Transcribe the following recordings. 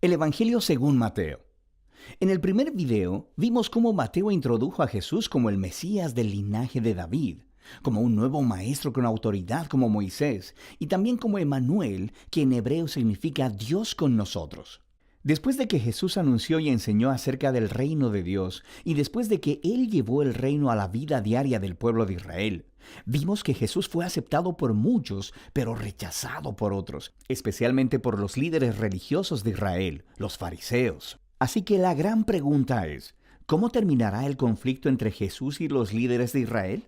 El Evangelio según Mateo. En el primer video vimos cómo Mateo introdujo a Jesús como el Mesías del linaje de David, como un nuevo maestro con autoridad como Moisés, y también como Emmanuel, que en hebreo significa Dios con nosotros. Después de que Jesús anunció y enseñó acerca del reino de Dios, y después de que Él llevó el reino a la vida diaria del pueblo de Israel, vimos que Jesús fue aceptado por muchos, pero rechazado por otros, especialmente por los líderes religiosos de Israel, los fariseos. Así que la gran pregunta es, ¿cómo terminará el conflicto entre Jesús y los líderes de Israel?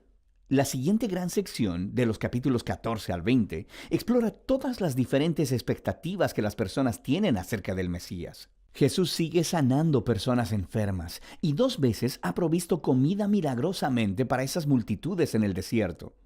La siguiente gran sección, de los capítulos 14 al 20, explora todas las diferentes expectativas que las personas tienen acerca del Mesías. Jesús sigue sanando personas enfermas y 2 veces ha provisto comida milagrosamente para esas multitudes en el desierto.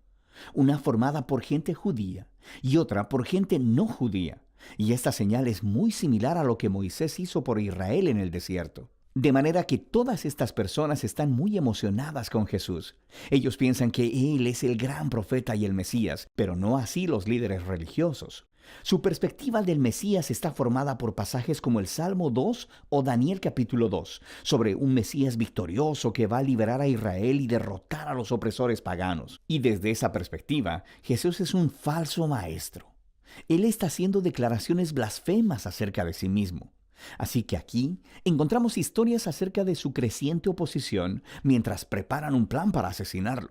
Una formada por gente judía y otra por gente no judía. Y esta señal es muy similar a lo que Moisés hizo por Israel en el desierto. De manera que todas estas personas están muy emocionadas con Jesús. Ellos piensan que Él es el gran profeta y el Mesías, pero no así los líderes religiosos. Su perspectiva del Mesías está formada por pasajes como el Salmo 2 o Daniel capítulo 2, sobre un Mesías victorioso que va a liberar a Israel y derrotar a los opresores paganos. Y desde esa perspectiva, Jesús es un falso maestro. Él está haciendo declaraciones blasfemas acerca de sí mismo. Así que aquí encontramos historias acerca de su creciente oposición mientras preparan un plan para asesinarlo.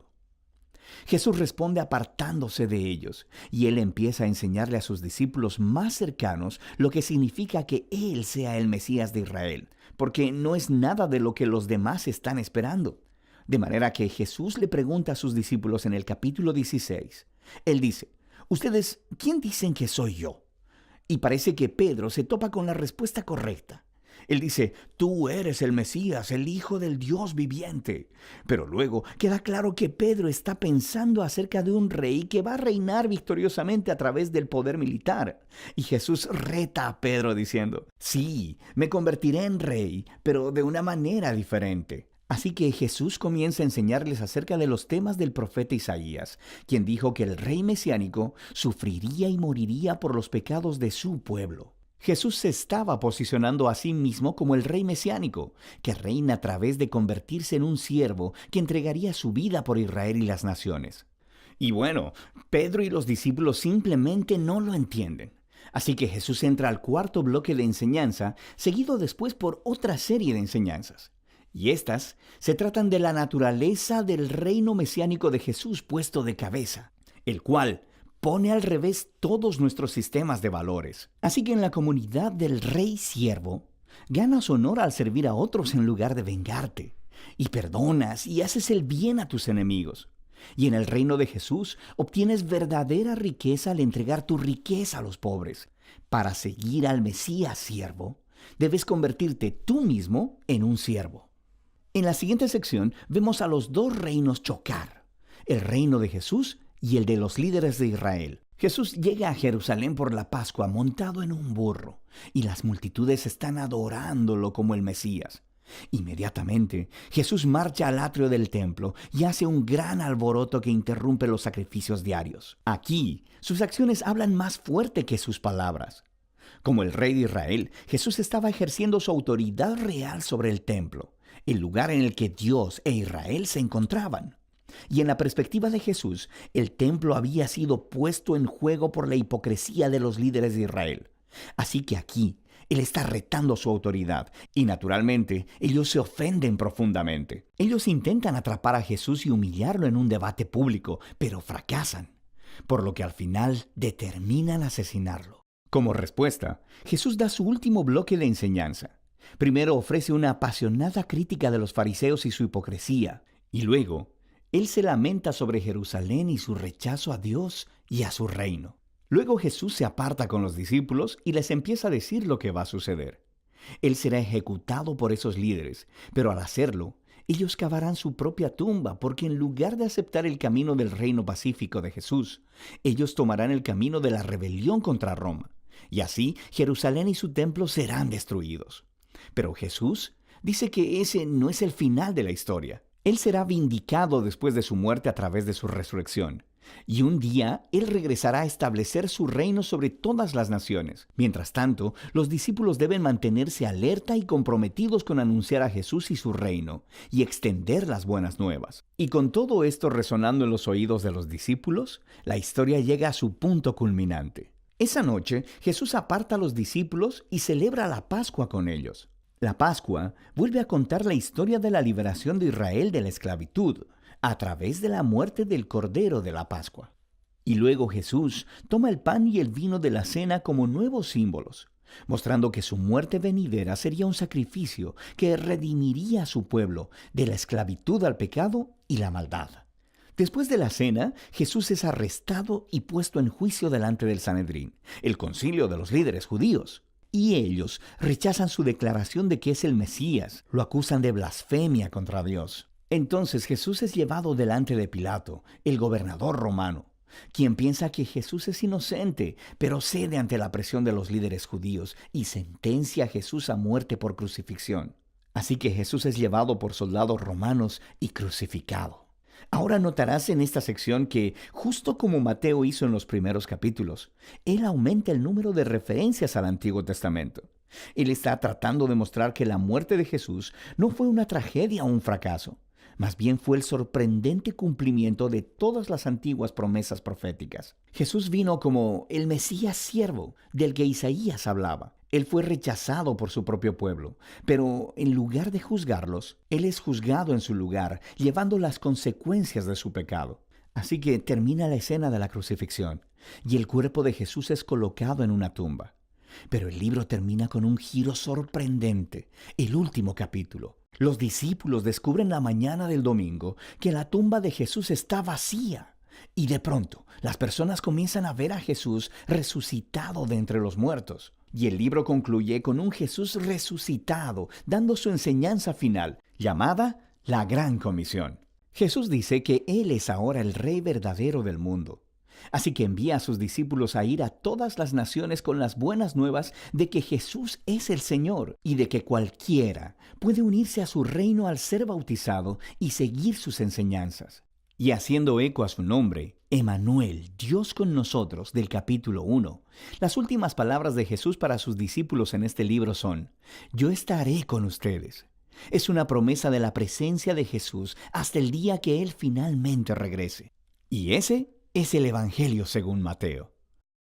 Jesús responde apartándose de ellos, y Él empieza a enseñarle a sus discípulos más cercanos lo que significa que Él sea el Mesías de Israel, porque no es nada de lo que los demás están esperando. De manera que Jesús le pregunta a sus discípulos en el capítulo 16. Él dice, «¿Ustedes quién dicen que soy yo?» Y parece que Pedro se topa con la respuesta correcta. Él dice, «Tú eres el Mesías, el Hijo del Dios viviente». Pero luego queda claro que Pedro está pensando acerca de un rey que va a reinar victoriosamente a través del poder militar. Y Jesús reta a Pedro diciendo, «Sí, me convertiré en rey, pero de una manera diferente». Así que Jesús comienza a enseñarles acerca de los temas del profeta Isaías, quien dijo que el rey mesiánico sufriría y moriría por los pecados de su pueblo. Jesús se estaba posicionando a sí mismo como el rey mesiánico, que reina a través de convertirse en un siervo que entregaría su vida por Israel y las naciones. Y bueno, Pedro y los discípulos simplemente no lo entienden. Así que Jesús entra al cuarto bloque de enseñanza, seguido después por otra serie de enseñanzas. Y estas se tratan de la naturaleza del reino mesiánico de Jesús puesto de cabeza, el cual pone al revés todos nuestros sistemas de valores. Así que en la comunidad del rey siervo, ganas honor al servir a otros en lugar de vengarte, y perdonas y haces el bien a tus enemigos. Y en el reino de Jesús obtienes verdadera riqueza al entregar tu riqueza a los pobres. Para seguir al Mesías siervo, debes convertirte tú mismo en un siervo. En la siguiente sección vemos a los 2 reinos chocar, el reino de Jesús y el de los líderes de Israel. Jesús llega a Jerusalén por la Pascua montado en un burro, y las multitudes están adorándolo como el Mesías. Inmediatamente, Jesús marcha al atrio del templo y hace un gran alboroto que interrumpe los sacrificios diarios. Aquí, sus acciones hablan más fuerte que sus palabras. Como el rey de Israel, Jesús estaba ejerciendo su autoridad real sobre el templo, el lugar en el que Dios e Israel se encontraban. Y en la perspectiva de Jesús, el templo había sido puesto en juego por la hipocresía de los líderes de Israel. Así que aquí, Él está retando su autoridad, y naturalmente, ellos se ofenden profundamente. Ellos intentan atrapar a Jesús y humillarlo en un debate público, pero fracasan, por lo que al final determinan asesinarlo. Como respuesta, Jesús da su último bloque de enseñanza. Primero ofrece una apasionada crítica de los fariseos y su hipocresía, y luego, Él se lamenta sobre Jerusalén y su rechazo a Dios y a su reino. Luego Jesús se aparta con los discípulos y les empieza a decir lo que va a suceder. Él será ejecutado por esos líderes, pero al hacerlo, ellos cavarán su propia tumba, porque en lugar de aceptar el camino del reino pacífico de Jesús, ellos tomarán el camino de la rebelión contra Roma, y así Jerusalén y su templo serán destruidos. Pero Jesús dice que ese no es el final de la historia. Él será vindicado después de su muerte a través de su resurrección, Y un día Él regresará a establecer su reino sobre todas las naciones. Mientras tanto, los discípulos deben mantenerse alerta y comprometidos con anunciar a Jesús y su reino, y extender las buenas nuevas. Y con todo esto resonando en los oídos de los discípulos, la historia llega a su punto culminante. Esa noche, Jesús aparta a los discípulos y celebra la Pascua con ellos. La Pascua vuelve a contar la historia de la liberación de Israel de la esclavitud, a través de la muerte del Cordero de la Pascua. Y luego Jesús toma el pan y el vino de la cena como nuevos símbolos, mostrando que su muerte venidera sería un sacrificio que redimiría a su pueblo de la esclavitud al pecado y la maldad. Después de la cena, Jesús es arrestado y puesto en juicio delante del Sanedrín, el concilio de los líderes judíos. Y ellos rechazan su declaración de que es el Mesías, lo acusan de blasfemia contra Dios. Entonces Jesús es llevado delante de Pilato, el gobernador romano, quien piensa que Jesús es inocente, pero cede ante la presión de los líderes judíos y sentencia a Jesús a muerte por crucifixión. Así que Jesús es llevado por soldados romanos y crucificado. Ahora notarás en esta sección que, justo como Mateo hizo en los primeros capítulos, él aumenta el número de referencias al Antiguo Testamento. Él está tratando de mostrar que la muerte de Jesús no fue una tragedia o un fracaso. Más bien fue el sorprendente cumplimiento de todas las antiguas promesas proféticas. Jesús vino como el Mesías siervo del que Isaías hablaba. Él fue rechazado por su propio pueblo, pero en lugar de juzgarlos, Él es juzgado en su lugar, llevando las consecuencias de su pecado. Así que termina la escena de la crucifixión, y el cuerpo de Jesús es colocado en una tumba. Pero el libro termina con un giro sorprendente, el último capítulo. Los discípulos descubren la mañana del domingo que la tumba de Jesús está vacía. Y de pronto, las personas comienzan a ver a Jesús resucitado de entre los muertos. Y el libro concluye con un Jesús resucitado, dando su enseñanza final, llamada la Gran Comisión. Jesús dice que Él es ahora el Rey verdadero del mundo. Así que envía a sus discípulos a ir a todas las naciones con las buenas nuevas de que Jesús es el Señor y de que cualquiera puede unirse a su reino al ser bautizado y seguir sus enseñanzas. Y haciendo eco a su nombre, Emmanuel, Dios con nosotros, del capítulo 1, las últimas palabras de Jesús para sus discípulos en este libro son: yo estaré con ustedes. Es una promesa de la presencia de Jesús hasta el día que Él finalmente regrese. Y ese es el Evangelio según Mateo.